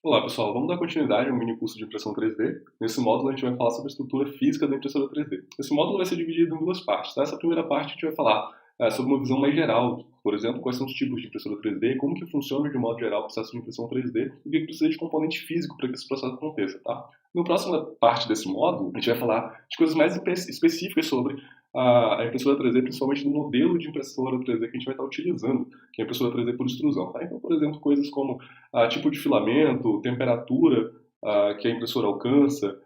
Olá pessoal, vamos dar continuidade ao mini curso de impressão 3D. Nesse módulo a gente vai falar sobre a estrutura física da impressora 3D. Esse módulo vai ser dividido em duas partes. Tá? Essa primeira parte a gente vai falar sobre uma visão mais geral, por exemplo, quais são os tipos de impressora 3D, como que funciona de modo geral o processo de impressão 3D e o que precisa de componente físico para que esse processo aconteça. Tá? Na próxima parte desse módulo, a gente vai falar de coisas mais específicas sobre a impressora 3D, principalmente do modelo de impressora 3D que a gente vai estar utilizando, que é a impressora 3D por extrusão. Tá? Então, por exemplo, coisas como tipo de filamento, temperatura que a impressora alcança,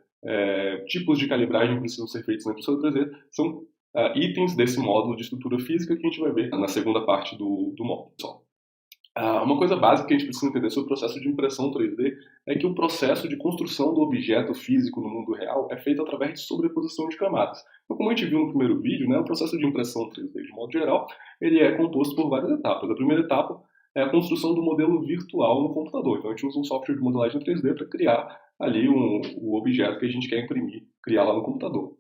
tipos de calibragem que precisam ser feitos na impressora 3D, são itens desse módulo de estrutura física que a gente vai ver na segunda parte do módulo. Uma coisa básica que a gente precisa entender sobre o processo de impressão 3D é que o processo de construção do objeto físico no mundo real é feito através de sobreposição de camadas. Então, como a gente viu no primeiro vídeo, né, o processo de impressão 3D, de modo geral, ele é composto por várias etapas. A primeira etapa é a construção do modelo virtual no computador. Então, a gente usa um software de modelagem 3D para criar ali o objeto que a gente quer imprimir, criar lá no computador.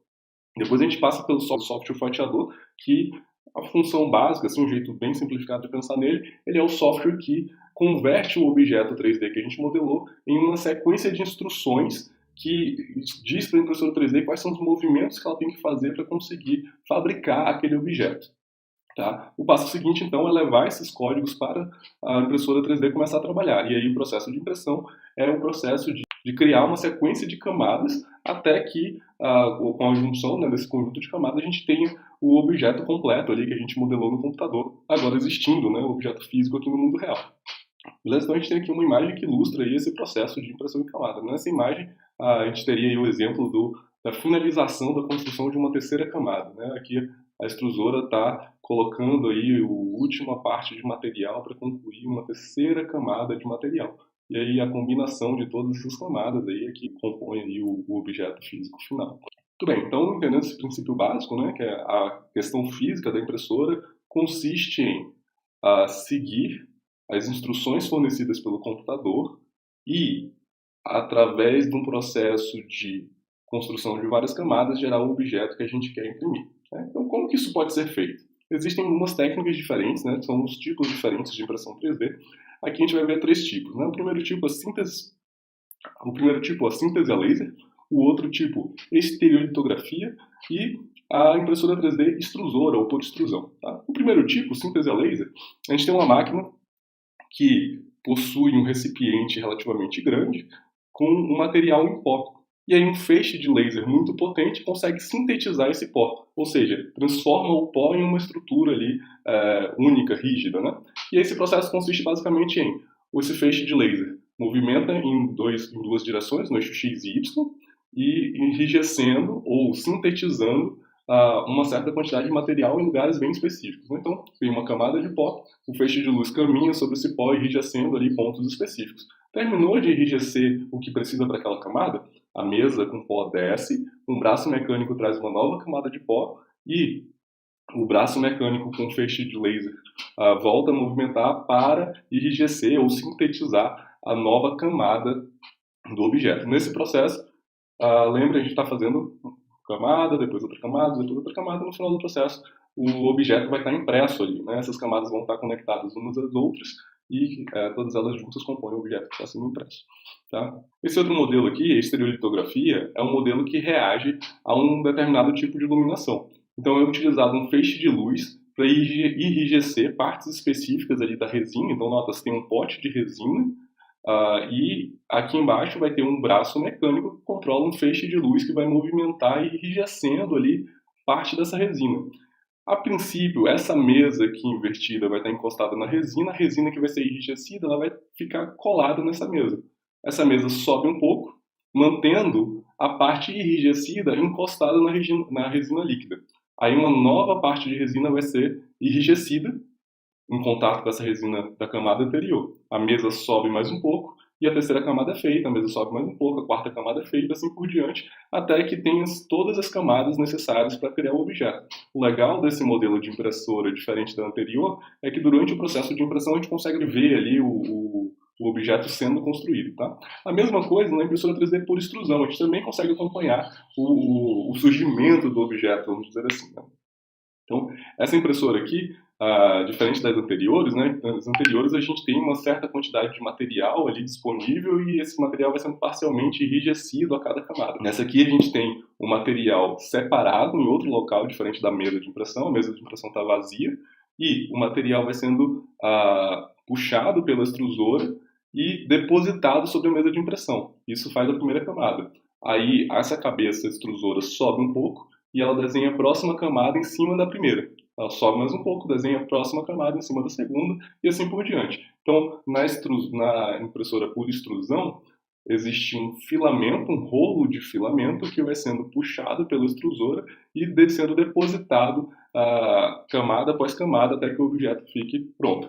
Depois a gente passa pelo software fatiador, que a função básica, assim, um jeito bem simplificado de pensar nele, ele é o software que converte o objeto 3D que a gente modelou em uma sequência de instruções que diz para a impressora 3D quais são os movimentos que ela tem que fazer para conseguir fabricar aquele objeto. Tá? O passo seguinte, então, é levar esses códigos para a impressora 3D começar a trabalhar. E aí o processo de impressão é o processo de criar uma sequência de camadas até que, com a junção, né, desse conjunto de camadas, a gente tenha o objeto completo ali que a gente modelou no computador, agora existindo, né, o objeto físico aqui no mundo real. Beleza? Então a gente tem aqui uma imagem que ilustra aí esse processo de impressão em camada. Nessa imagem, a gente teria aí o exemplo da finalização da construção de uma terceira camada. Né? Aqui a extrusora está colocando aí a última parte de material para concluir uma terceira camada de material. E aí a combinação de todas essas camadas aí é que compõe aí o objeto físico final. Muito bem, então entendendo esse princípio básico, né, que é a questão física da impressora, consiste em seguir as instruções fornecidas pelo computador e, através de um processo de construção de várias camadas, gerar o objeto que a gente quer imprimir. Né? Então, como que isso pode ser feito? Existem algumas técnicas diferentes, né? São os tipos diferentes de impressão 3D. Aqui a gente vai ver três tipos. Né? O primeiro tipo, a síntese a laser. O outro tipo, estereolitografia. E a impressora 3D extrusora, ou por extrusão. Tá? O primeiro tipo, síntese a laser, a gente tem uma máquina que possui um recipiente relativamente grande com um material em pó. E aí um feixe de laser muito potente consegue sintetizar esse pó, ou seja, transforma o pó em uma estrutura ali única, rígida. Né? E esse processo consiste basicamente em esse feixe de laser movimenta em duas direções, no eixo X e Y, e enrijecendo ou sintetizando uma certa quantidade de material em lugares bem específicos. Então, tem uma camada de pó, o feixe de luz caminha sobre esse pó, enrijecendo ali pontos específicos. Terminou de enrijecer o que precisa para aquela camada, a mesa com pó desce, um braço mecânico traz uma nova camada de pó e o braço mecânico com feixe de laser volta a movimentar para enrijecer ou sintetizar a nova camada do objeto. Nesse processo, lembra, a gente está fazendo camada, depois outra camada, depois outra camada, no final do processo o objeto vai estar impresso ali, né? Essas camadas vão estar conectadas umas às outras e todas elas juntas compõem o objeto que está sendo impresso. Tá? Esse outro modelo aqui, a estereolitografia, é um modelo que reage a um determinado tipo de iluminação. Então é utilizado um feixe de luz para enrijecer partes específicas ali da resina. Então nota, você tem um pote de resina e aqui embaixo vai ter um braço mecânico que controla um feixe de luz que vai movimentar e enrijecendo ali parte dessa resina. A princípio, essa mesa aqui invertida vai estar encostada na resina, a resina que vai ser enrijecida ela vai ficar colada nessa mesa. Essa mesa sobe um pouco, mantendo a parte enrijecida encostada na resina líquida. Aí uma nova parte de resina vai ser enrijecida em contato com essa resina da camada anterior. A mesa sobe mais um pouco e a terceira camada é feita, a mesa sobe mais um pouco, a quarta camada é feita, assim por diante, até que tenha todas as camadas necessárias para criar o objeto. O legal desse modelo de impressora, diferente da anterior, é que durante o processo de impressão a gente consegue ver ali o objeto sendo construído. Tá? A mesma coisa na impressora 3D por extrusão, a gente também consegue acompanhar o surgimento do objeto, vamos dizer assim. Né? Então, essa impressora aqui, diferente das anteriores, né? Nas anteriores a gente tem uma certa quantidade de material ali disponível e esse material vai sendo parcialmente enrijecido a cada camada. Nessa aqui a gente tem o material separado em outro local diferente da mesa de impressão, a mesa de impressão está vazia e o material vai sendo puxado pela extrusora e depositado sobre a mesa de impressão. Isso faz a primeira camada. Aí essa cabeça extrusora sobe um pouco e ela desenha a próxima camada em cima da primeira. Ela sobe mais um pouco, desenha a próxima camada em cima da segunda e assim por diante. Então, na impressora por extrusão, existe um filamento, um rolo de filamento que vai sendo puxado pela extrusora e sendo depositado camada após camada até que o objeto fique pronto.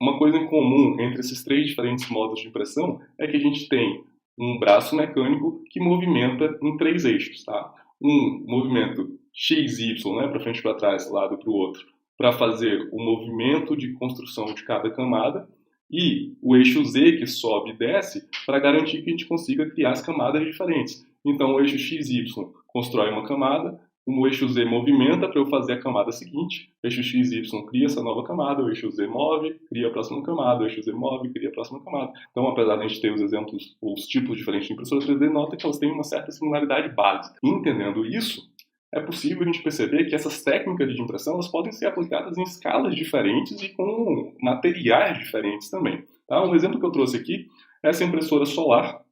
Uma coisa em comum entre esses três diferentes modos de impressão é que a gente tem um braço mecânico que movimenta em 3 eixos, tá? Um movimento X, Y, né, para frente e para trás, lado para o outro, para fazer o movimento de construção de cada camada, e o eixo Z que sobe e desce para garantir que a gente consiga criar as camadas diferentes. Então o eixo XY constrói uma camada, o eixo Z movimenta para eu fazer a camada seguinte, o eixo XY cria essa nova camada, o eixo Z move, cria a próxima camada, o eixo Z move, cria a próxima camada. Então, apesar de a gente ter os exemplos, ou os tipos diferentes de impressora 3D, nota que elas têm uma certa similaridade básica. Entendendo isso, é possível a gente perceber que essas técnicas de impressão elas podem ser aplicadas em escalas diferentes e com materiais diferentes também. Tá? Um exemplo que eu trouxe aqui é essa impressora solar,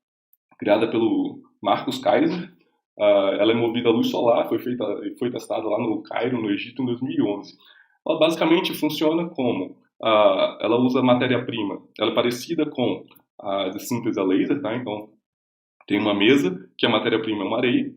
criada pelo Marcus Kaiser. Ela é movida a luz solar, foi testada lá no Cairo, no Egito, em 2011. Ela basicamente funciona como, ela usa matéria-prima, ela é parecida com a de síntese a laser, tá? Então tem uma mesa que a matéria-prima é uma areia,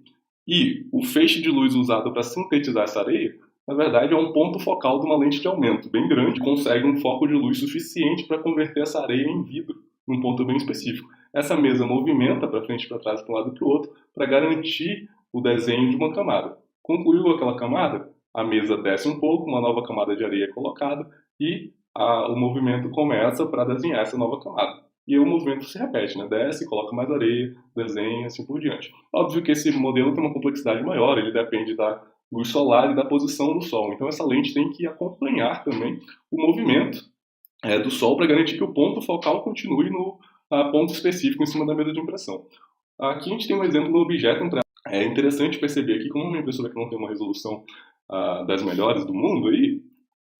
e o feixe de luz usado para sintetizar essa areia, na verdade, é um ponto focal de uma lente de aumento bem grande, consegue um foco de luz suficiente para converter essa areia em vidro, num ponto bem específico. Essa mesa movimenta para frente, para trás, para um lado e para o outro, para garantir o desenho de uma camada. Concluiu aquela camada, a mesa desce um pouco, uma nova camada de areia é colocada e o movimento começa para desenhar essa nova camada. E o movimento se repete, né? Desce, coloca mais areia, desenha, assim por diante. Óbvio que esse modelo tem uma complexidade maior, ele depende da luz solar e da posição do Sol. Então essa lente tem que acompanhar também o movimento do Sol para garantir que o ponto focal continue no ponto específico em cima da mesa de impressão. Aqui a gente tem um exemplo do objeto impresso. É interessante perceber aqui como uma impressora que não tem uma resolução das melhores do mundo, aí,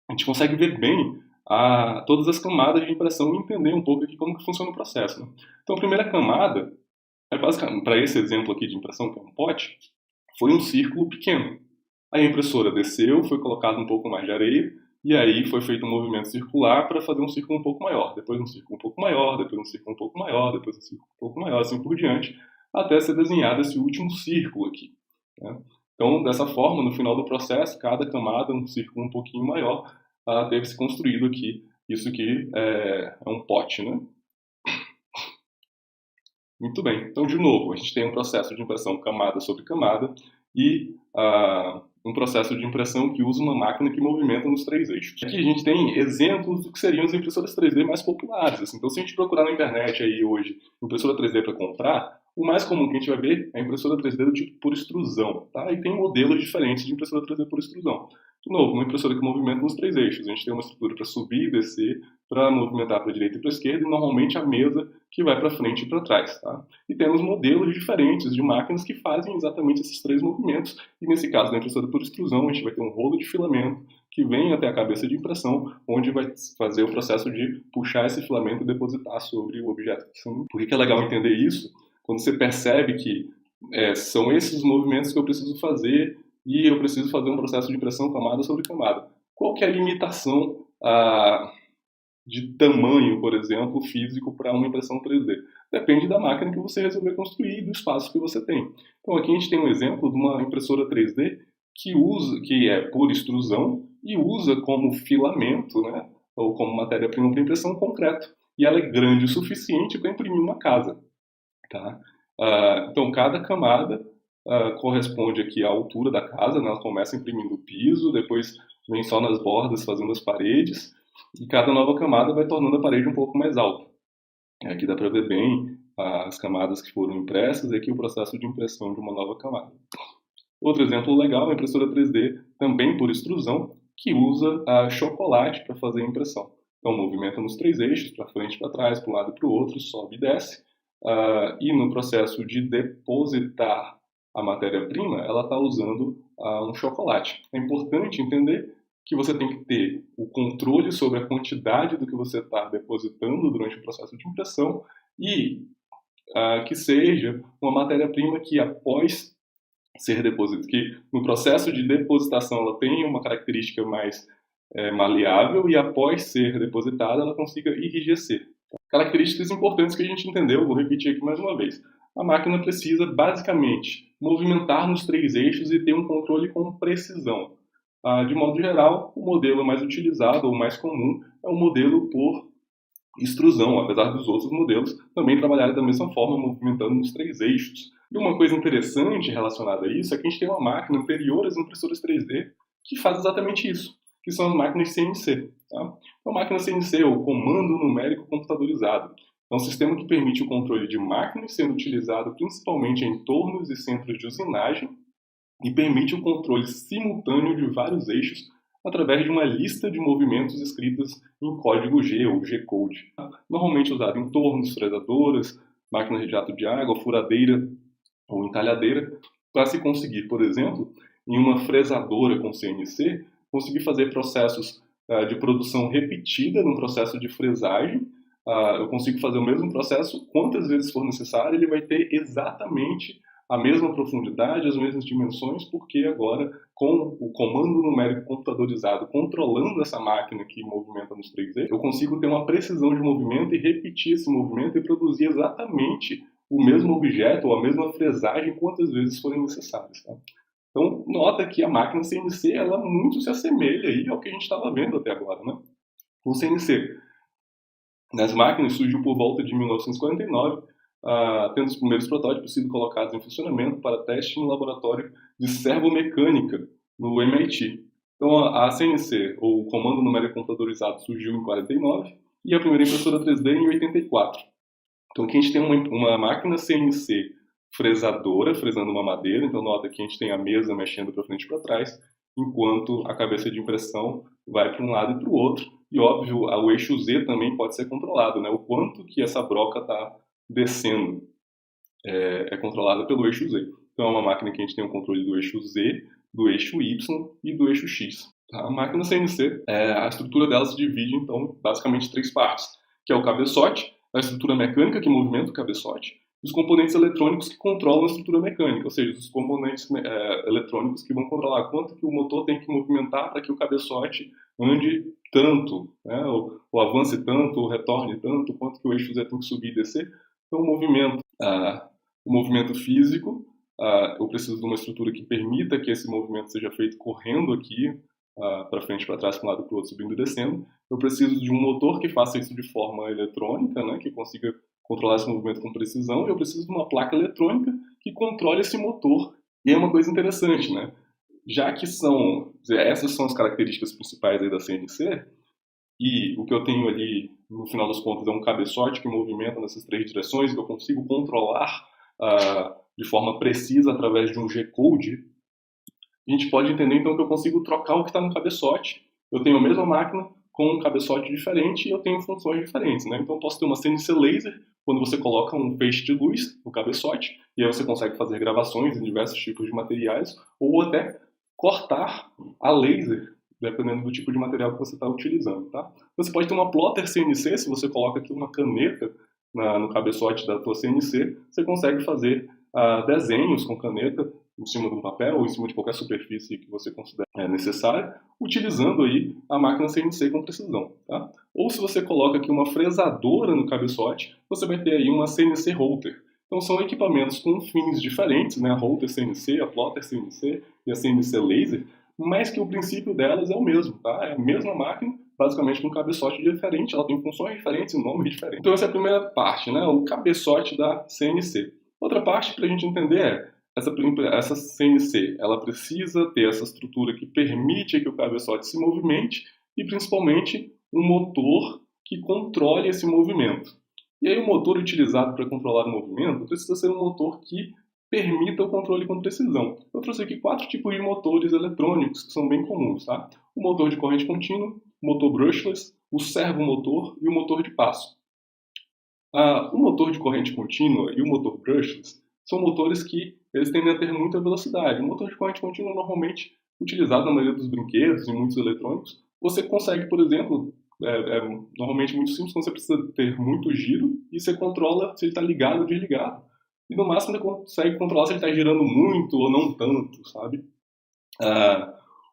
a gente consegue ver bem todas as camadas de impressão e entender um pouco aqui como que funciona o processo. Né? Então a primeira camada, basicamente, para esse exemplo aqui de impressão, que é um pote, foi um círculo pequeno. Aí a impressora desceu, foi colocado um pouco mais de areia, e aí foi feito um movimento circular para fazer um círculo um pouco maior, depois um círculo um pouco maior, depois um círculo um pouco maior, depois um círculo um pouco maior, assim por diante, até ser desenhado esse último círculo aqui. Né? Então, dessa forma, no final do processo, cada camada, um círculo um pouquinho maior, teve se construído aqui. Isso aqui é um pote, né? Muito bem. Então, de novo, a gente tem um processo de impressão camada sobre camada e um processo de impressão que usa uma máquina que movimenta nos 3 eixos. Aqui a gente tem exemplos do que seriam as impressoras 3D mais populares. Assim. Então, se a gente procurar na internet aí hoje impressora 3D para comprar, o mais comum que a gente vai ver é a impressora 3D do tipo por extrusão. Tá? E tem modelos diferentes de impressora 3D por extrusão. De novo, uma impressora que movimenta nos 3 eixos. A gente tem uma estrutura para subir e descer, para movimentar para a direita e para a esquerda, e normalmente a mesa que vai para frente e para trás. Tá? E temos modelos diferentes de máquinas que fazem exatamente esses 3 movimentos. E nesse caso, na impressora por extrusão, a gente vai ter um rolo de filamento que vem até a cabeça de impressão, onde vai fazer o processo de puxar esse filamento e depositar sobre o objeto. Por que é legal entender isso? Quando você percebe que são esses os movimentos que eu preciso fazer e eu preciso fazer um processo de impressão camada sobre camada. Qual que é a limitação de tamanho, por exemplo, físico para uma impressão 3D? Depende da máquina que você resolver construir e do espaço que você tem. Então aqui a gente tem um exemplo de uma impressora 3D que é por extrusão e usa como filamento, né, ou como matéria-prima para impressão concreto. E ela é grande o suficiente para imprimir uma casa. Tá? Então cada camada corresponde aqui à altura da casa, né? Ela começa imprimindo o piso, depois vem só nas bordas fazendo as paredes, e cada nova camada vai tornando a parede um pouco mais alta. Aqui dá para ver bem as camadas que foram impressas e aqui o processo de impressão de uma nova camada. Outro exemplo legal é a impressora 3D, também por extrusão, que usa chocolate para fazer a impressão. Então, movimenta nos 3 eixos, para frente, para trás, para um lado e para o outro, sobe e desce. E no processo de depositar a matéria-prima, ela está usando um chocolate. É importante entender que você tem que ter o controle sobre a quantidade do que você está depositando durante o processo de impressão e que seja uma matéria-prima que após ser depositada, que no processo de depositação ela tenha uma característica mais maleável e após ser depositada ela consiga enrijecer. Características importantes que a gente entendeu, vou repetir aqui mais uma vez. A máquina precisa basicamente movimentar nos 3 eixos e ter um controle com precisão. De modo geral, o modelo mais utilizado ou mais comum é o modelo por extrusão, apesar dos outros modelos também trabalharem da mesma forma, movimentando nos 3 eixos. E uma coisa interessante relacionada a isso é que a gente tem uma máquina anterior às impressoras 3D que faz exatamente isso, que são as máquinas CNC. Tá? Então, a máquina CNC é o comando numérico computadorizado. É um sistema que permite o controle de máquinas, sendo utilizado principalmente em tornos e centros de usinagem, e permite o controle simultâneo de vários eixos através de uma lista de movimentos escritas em código G ou G-code. Normalmente usado em tornos, fresadoras, máquinas de jato de água, furadeira ou entalhadeira, para se conseguir, por exemplo, em uma fresadora com CNC, conseguir fazer processos de produção repetida num processo de fresagem. Eu consigo fazer o mesmo processo quantas vezes for necessário, ele vai ter exatamente a mesma profundidade, as mesmas dimensões, porque agora, com o comando numérico computadorizado controlando essa máquina que movimenta nos 3 eixos, eu consigo ter uma precisão de movimento e repetir esse movimento e produzir exatamente o mesmo objeto ou a mesma fresagem quantas vezes forem necessárias. Tá? Então, nota que a máquina CNC ela muito se assemelha aí ao que a gente estava vendo até agora. Né? O CNC nas máquinas surgiu por volta de 1949, tendo os primeiros protótipos sido colocados em funcionamento para teste no laboratório de servomecânica no MIT. Então, a CNC, ou Comando Numérico Computadorizado, surgiu em 49 e a primeira impressora 3D em 84. Então, aqui a gente tem uma máquina CNC fresadora, fresando uma madeira. Então, nota que a gente tem a mesa mexendo para frente e para trás, enquanto a cabeça de impressão vai para um lado e para o outro. E, óbvio, o eixo Z também pode ser controlado, né? O quanto que essa broca está descendo é controlada pelo eixo Z. Então, é uma máquina que a gente tem o controle do eixo Z, do eixo Y e do eixo X. A máquina CNC, a estrutura dela se divide, então, basicamente em 3 partes, que é o cabeçote, a estrutura mecânica que movimenta o cabeçote, e os componentes eletrônicos que controlam a estrutura mecânica, ou seja, os componentes eletrônicos que vão controlar quanto que o motor tem que movimentar para que o cabeçote ande tanto, né, ou avance tanto, ou retorne tanto, quanto que o eixo Z tem que subir e descer. Então, o movimento físico, eu preciso de uma estrutura que permita que esse movimento seja feito correndo aqui, para frente, para trás, para um lado e para o outro, subindo e descendo. Eu preciso de um motor que faça isso de forma eletrônica, né, que consiga controlar esse movimento com precisão, e eu preciso de uma placa eletrônica que controle esse motor. E é uma coisa interessante, né? Já que essas são as características principais aí da CNC, e o que eu tenho ali, no final das contas, é um cabeçote que movimenta nessas 3 direções, que eu consigo controlar de forma precisa através de um G-code, a gente pode entender então que eu consigo trocar o que está no cabeçote. Eu tenho a mesma máquina com um cabeçote diferente e eu tenho funções diferentes. Né? Então eu posso ter uma CNC laser, quando você coloca um feixe de luz no cabeçote, e aí você consegue fazer gravações em diversos tipos de materiais, ou até cortar a laser, dependendo do tipo de material que você está utilizando. Tá? Você pode ter uma plotter CNC, se você coloca aqui uma caneta no cabeçote da tua CNC, você consegue fazer desenhos com caneta em cima de um papel ou em cima de qualquer superfície que você considere necessária, utilizando aí a máquina CNC com precisão. Tá? Ou se você coloca aqui uma fresadora no cabeçote, você vai ter aí uma CNC Router. Então são equipamentos com fins diferentes, né? A Router CNC, a Plotter CNC e a CNC Laser, mas que o princípio delas é o mesmo, tá? É a mesma máquina, basicamente com um cabeçote diferente, ela tem funções diferentes e nomes diferentes. Então essa é a primeira parte, né? O cabeçote da CNC. Outra parte para a gente entender é essa CNC, ela precisa ter essa estrutura que permite que o cabeçote se movimente e principalmente um motor que controle esse movimento. E aí o motor utilizado para controlar o movimento precisa ser um motor que permita o controle com precisão. Eu trouxe aqui 4 tipos de motores eletrônicos que são bem comuns, tá? O motor de corrente contínua, o motor brushless, o servomotor e o motor de passo. O motor de corrente contínua e o motor brushless são motores que eles tendem a ter muita velocidade. O motor de corrente contínua normalmente utilizado na maioria dos brinquedos e muitos eletrônicos. Você consegue, por exemplo, normalmente muito simples, quando você precisa ter muito giro e você controla se ele está ligado ou desligado. E no máximo você consegue controlar se ele está girando muito ou não tanto, sabe?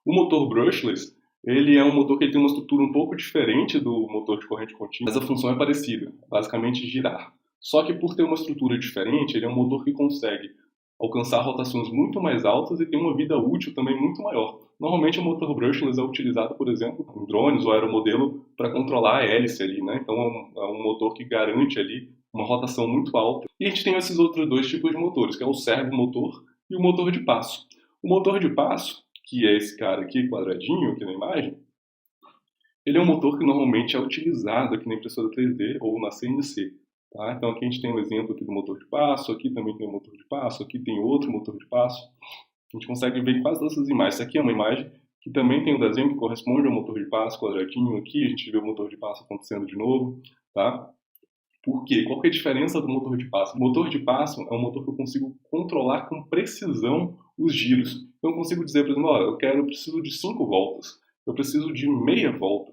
O motor brushless, ele é um motor que ele tem uma estrutura um pouco diferente do motor de corrente contínua, mas a função é parecida, basicamente girar. Só que por ter uma estrutura diferente, ele é um motor que consegue alcançar rotações muito mais altas e tem uma vida útil também muito maior. Normalmente o motor brushless é utilizado, por exemplo, em drones ou aeromodelo para controlar a hélice ali, né? Então é um motor que garante ali uma rotação muito alta. E a gente tem esses outros 2 tipos de motores, que é o servomotor e o motor de passo. O motor de passo, que é esse cara aqui, quadradinho, aqui na imagem, ele é um motor que normalmente é utilizado aqui na impressora 3D ou na CNC. Tá? Então aqui a gente tem um exemplo aqui do motor de passo, aqui também tem um motor de passo, aqui tem outro motor de passo. A gente consegue ver quase todas essas imagens. Essa aqui é uma imagem que também tem um desenho que corresponde ao motor de passo, quadradinho aqui, a gente vê o motor de passo acontecendo de novo. Tá? Por quê? Qual que é a diferença do motor de passo? O motor de passo é um motor que eu consigo controlar com precisão os giros. Então eu consigo dizer, por exemplo, eu preciso de 5 voltas, eu preciso de meia volta,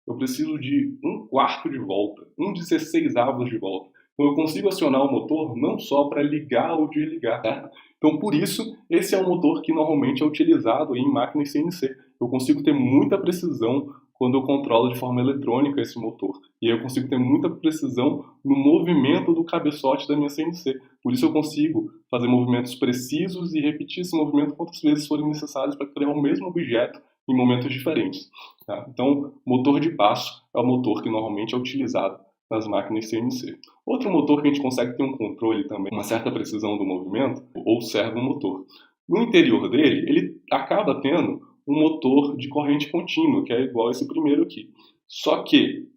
eu preciso de 1/4 de volta, 1/16 de volta. Então eu consigo acionar o motor não só para ligar ou desligar. Tá? Então por isso, esse é um motor que normalmente é utilizado em máquinas CNC. Eu consigo ter muita precisão quando eu controlo de forma eletrônica esse motor. E aí eu consigo ter muita precisão no movimento do cabeçote da minha CNC. Por isso eu consigo fazer movimentos precisos e repetir esse movimento quantas vezes forem necessários para criar o mesmo objeto em momentos diferentes. Tá? Então, motor de passo é o motor que normalmente é utilizado nas máquinas CNC. Outro motor que a gente consegue ter um controle também, uma certa precisão do movimento, ou servomotor. No interior dele, ele acaba tendo um motor de corrente contínua, que é igual a esse primeiro aqui. Só que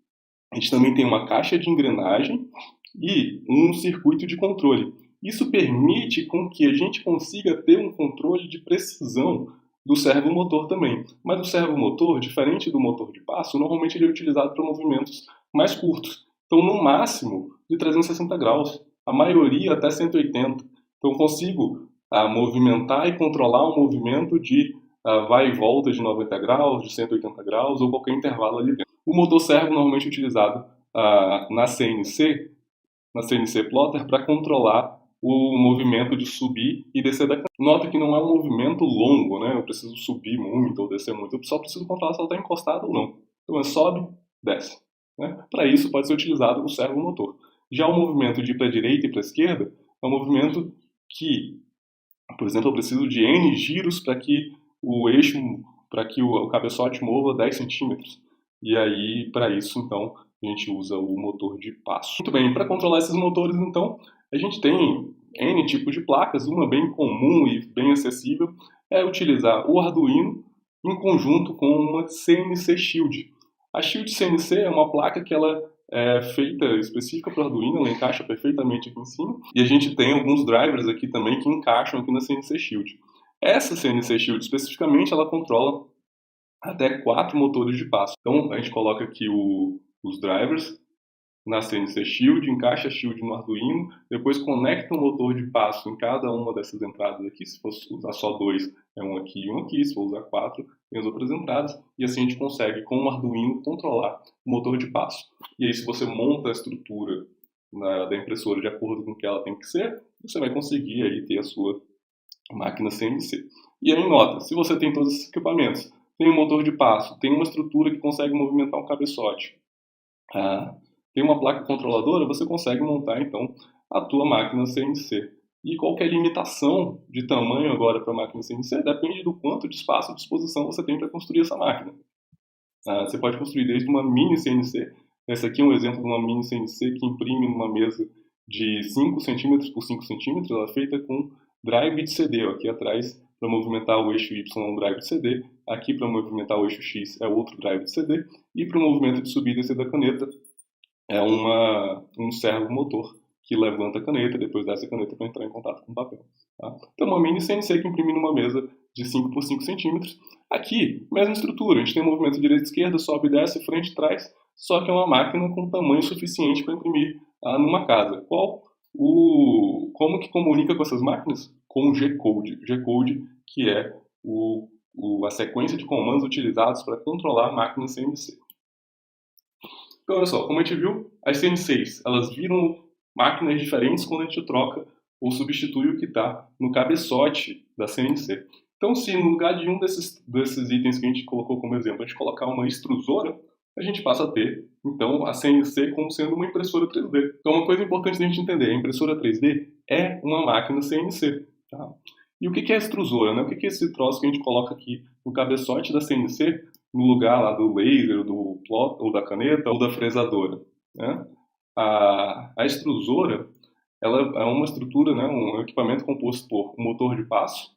a gente também tem uma caixa de engrenagem e um circuito de controle. Isso permite com que a gente consiga ter um controle de precisão do servomotor também. Mas o servomotor, diferente do motor de passo, normalmente ele é utilizado para movimentos mais curtos. Então, no máximo, de 360 graus. A maioria até 180. Então, eu consigo movimentar e controlar um movimento de vai e volta de 90 graus, de 180 graus ou qualquer intervalo ali dentro. O motor servo normalmente utilizado na CNC Plotter, para controlar o movimento de subir e descer da caneta. Nota que não é um movimento longo, né? Eu preciso subir muito ou descer muito. Eu só preciso controlar se ela está encostada ou não. Então sobe, desce. Né? Para isso pode ser utilizado o servomotor. Já o movimento de ir para a direita e para a esquerda é um movimento que, por exemplo, eu preciso de N giros para que o eixo, para que o cabeçote mova 10 centímetros. E aí, para isso, então, a gente usa o motor de passo. Muito bem, para controlar esses motores, então, a gente tem N tipos de placas. Uma bem comum e bem acessível é utilizar o Arduino em conjunto com uma CNC Shield. A Shield CNC é uma placa que ela é feita específica para o Arduino, ela encaixa perfeitamente aqui em cima. E a gente tem alguns drivers aqui também que encaixam aqui na CNC Shield. Essa CNC Shield especificamente, ela controla até 4 motores de passo. Então a gente coloca aqui os drivers na CNC Shield, encaixa a Shield no Arduino, depois conecta um motor de passo em cada uma dessas entradas aqui. Se for usar só 2, é um aqui e um aqui. Se for usar 4, tem as outras entradas. E assim a gente consegue, com o Arduino, controlar o motor de passo. E aí, se você monta a estrutura da impressora de acordo com o que ela tem que ser, você vai conseguir aí ter a sua máquina CNC. E aí, nota, se você tem todos esses equipamentos, tem um motor de passo, tem uma estrutura que consegue movimentar um cabeçote, tem uma placa controladora, você consegue montar, então, a tua máquina CNC. E qualquer limitação de tamanho agora para a máquina CNC depende do quanto de espaço à disposição você tem para construir essa máquina. Você pode construir desde uma mini CNC. Esse aqui é um exemplo de uma mini CNC que imprime numa mesa de 5 cm por 5 cm. Ela é feita com drive de CD. Aqui atrás, para movimentar o eixo Y, é um drive de CD. Aqui, para movimentar o eixo X, é outro drive de CD. E para o movimento de subida e descer da caneta, é um servomotor que levanta a caneta, depois dessa caneta para entrar em contato com o papel. Tá? Então, uma mini CNC que imprime numa mesa de 5 por 5 centímetros. Aqui, mesma estrutura, a gente tem um movimento direita e esquerda, sobe e desce, frente e trás, só que é uma máquina com tamanho suficiente para imprimir numa casa. Como que comunica com essas máquinas? Com o G-Code. G-Code, que é a sequência de comandos utilizados para controlar a máquina CNC. Então, olha só, como a gente viu, as CNCs, elas viram máquinas diferentes quando a gente troca ou substitui o que está no cabeçote da CNC. Então, se no lugar de um desses itens que a gente colocou como exemplo, a gente colocar uma extrusora, a gente passa a ter, então, a CNC como sendo uma impressora 3D. Então, uma coisa importante a gente entender, a impressora 3D é uma máquina CNC. Tá? E o que é a extrusora? Né? O que é esse troço que a gente coloca aqui no cabeçote da CNC, no lugar lá do laser, do plot, ou da caneta, ou da fresadora? Né? A extrusora, ela é uma estrutura, né, um equipamento composto por um motor de passo,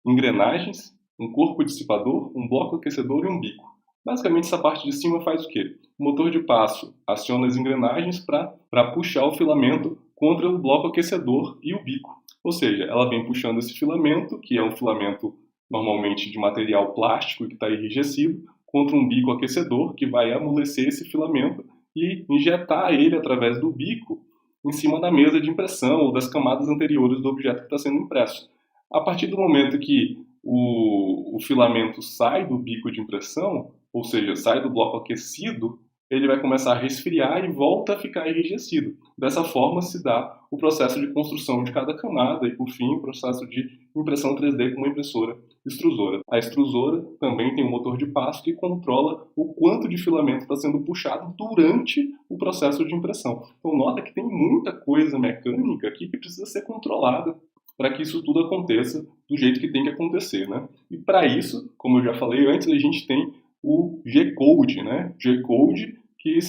engrenagens, um corpo dissipador, um bloco aquecedor e um bico. Basicamente, essa parte de cima faz o quê? O motor de passo aciona as engrenagens para puxar o filamento contra o bloco aquecedor e o bico. Ou seja, ela vem puxando esse filamento, que é um filamento normalmente de material plástico que está enrijecido, contra um bico aquecedor, que vai amolecer esse filamento e injetar ele através do bico em cima da mesa de impressão ou das camadas anteriores do objeto que está sendo impresso. A partir do momento que o filamento sai do bico de impressão, ou seja, sai do bloco aquecido, ele vai começar a resfriar e volta a ficar enrijecido. Dessa forma se dá o processo de construção de cada camada e, por fim, o processo de impressão 3D com uma impressora extrusora. A extrusora também tem um motor de passo que controla o quanto de filamento está sendo puxado durante o processo de impressão. Então, nota que tem muita coisa mecânica aqui que precisa ser controlada para que isso tudo aconteça do jeito que tem que acontecer, né? E para isso, como eu já falei antes, a gente tem o G-Code, né? G-Code, que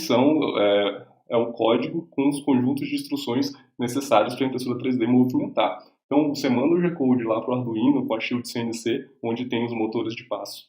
é o código com os conjuntos de instruções necessários para a impressora 3D movimentar. Então, você manda o G-Code lá para o Arduino com a Shield CNC, onde tem os motores de passo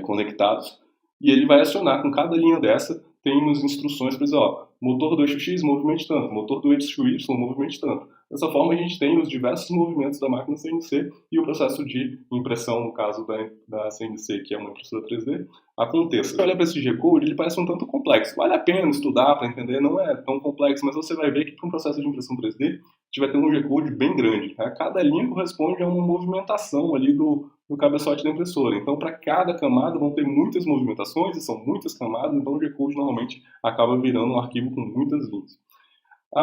conectados, e ele vai acionar com cada linha dessa, tem as instruções para dizer, ó, motor do eixo X, movimento tanto, motor do eixo Y, movimento tanto. Dessa forma, a gente tem os diversos movimentos da máquina CNC e o processo de impressão, no caso da CNC, que é uma impressora 3D, aconteça. Você olha para esse G-Code, ele parece um tanto complexo. Vale a pena estudar para entender, não é tão complexo, mas você vai ver que para um processo de impressão 3D, a gente vai ter um G-Code bem grande. Tá? Cada linha corresponde a uma movimentação ali do cabeçote da impressora. Então, para cada camada vão ter muitas movimentações, e são muitas camadas, então o G-Code normalmente acaba virando um arquivo com muitas linhas.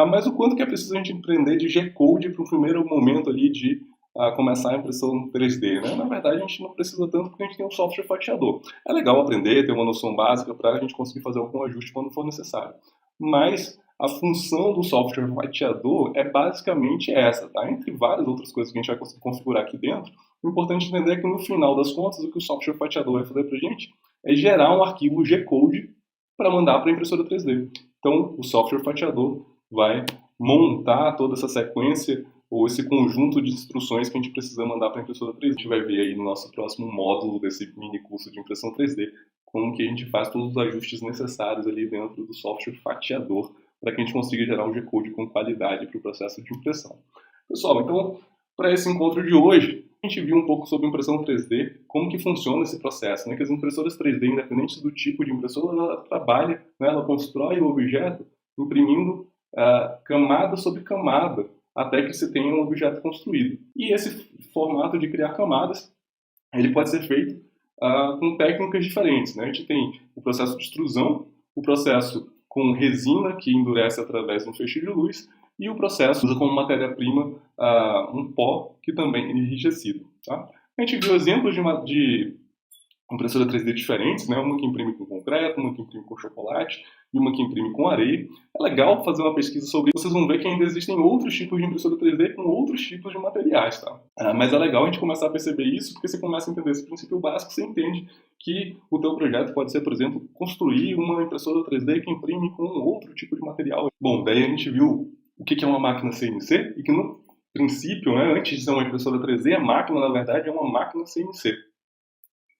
Mas o quanto que é preciso a gente aprender de G-Code para o primeiro momento ali de começar a impressão 3D, né? Na verdade, a gente não precisa tanto porque a gente tem um software fatiador. É legal aprender, ter uma noção básica para a gente conseguir fazer algum ajuste quando for necessário. Mas a função do software fatiador é basicamente essa, tá? Entre várias outras coisas que a gente vai conseguir configurar aqui dentro, o importante entender é que no final das contas, o que o software fatiador vai fazer para a gente é gerar um arquivo G-Code para mandar para a impressora 3D. Então, o software fatiador vai montar toda essa sequência ou esse conjunto de instruções que a gente precisa mandar para a impressora 3D. A gente vai ver aí no nosso próximo módulo desse mini curso de impressão 3D como que a gente faz todos os ajustes necessários ali dentro do software fatiador para que a gente consiga gerar um G-Code com qualidade para o processo de impressão. Pessoal, então, para esse encontro de hoje, a gente viu um pouco sobre impressão 3D, como que funciona esse processo, né? Que as impressoras 3D, independente do tipo de impressora, ela trabalha, né? Ela constrói o objeto imprimindo camada sobre camada, até que você tenha um objeto construído. E esse formato de criar camadas, ele pode ser feito com técnicas diferentes, né? A gente tem o processo de extrusão, o processo com resina, que endurece através de um feixe de luz, e o processo usa como matéria-prima um pó, que também é enrijecido. Tá? A gente viu exemplos de impressora 3D diferentes, né? Uma que imprime com concreto, uma que imprime com chocolate e uma que imprime com areia. É legal fazer uma pesquisa sobre isso. Vocês vão ver que ainda existem outros tipos de impressora 3D com outros tipos de materiais. Tá? Mas é legal a gente começar a perceber isso, porque você começa a entender esse princípio básico, você entende que o teu projeto pode ser, por exemplo, construir uma impressora 3D que imprime com outro tipo de material. Bom, daí a gente viu o que é uma máquina CNC e que no princípio, né, antes de ser uma impressora 3D, a máquina, na verdade, é uma máquina CNC.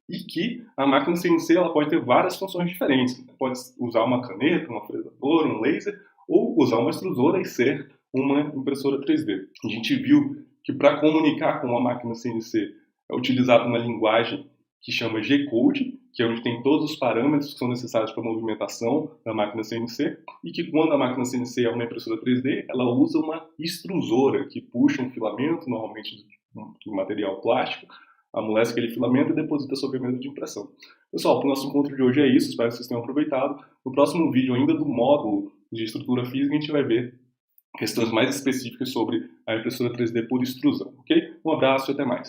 E que a máquina CNC ela pode ter várias funções diferentes. Pode usar uma caneta, uma fresadora, um laser, ou usar uma extrusora e ser uma impressora 3D. A gente viu que para comunicar com uma máquina CNC é utilizada uma linguagem que chama G-Code, que é onde tem todos os parâmetros que são necessários para a movimentação da máquina CNC, e que quando a máquina CNC é uma impressora 3D, ela usa uma extrusora que puxa um filamento, normalmente de material plástico, amolece aquele filamento e deposita sobre a mesa de impressão. Pessoal, para o nosso encontro de hoje é isso, espero que vocês tenham aproveitado. No próximo vídeo, ainda do módulo de estrutura física, a gente vai ver questões mais específicas sobre a impressora 3D por extrusão, ok? Um abraço e até mais.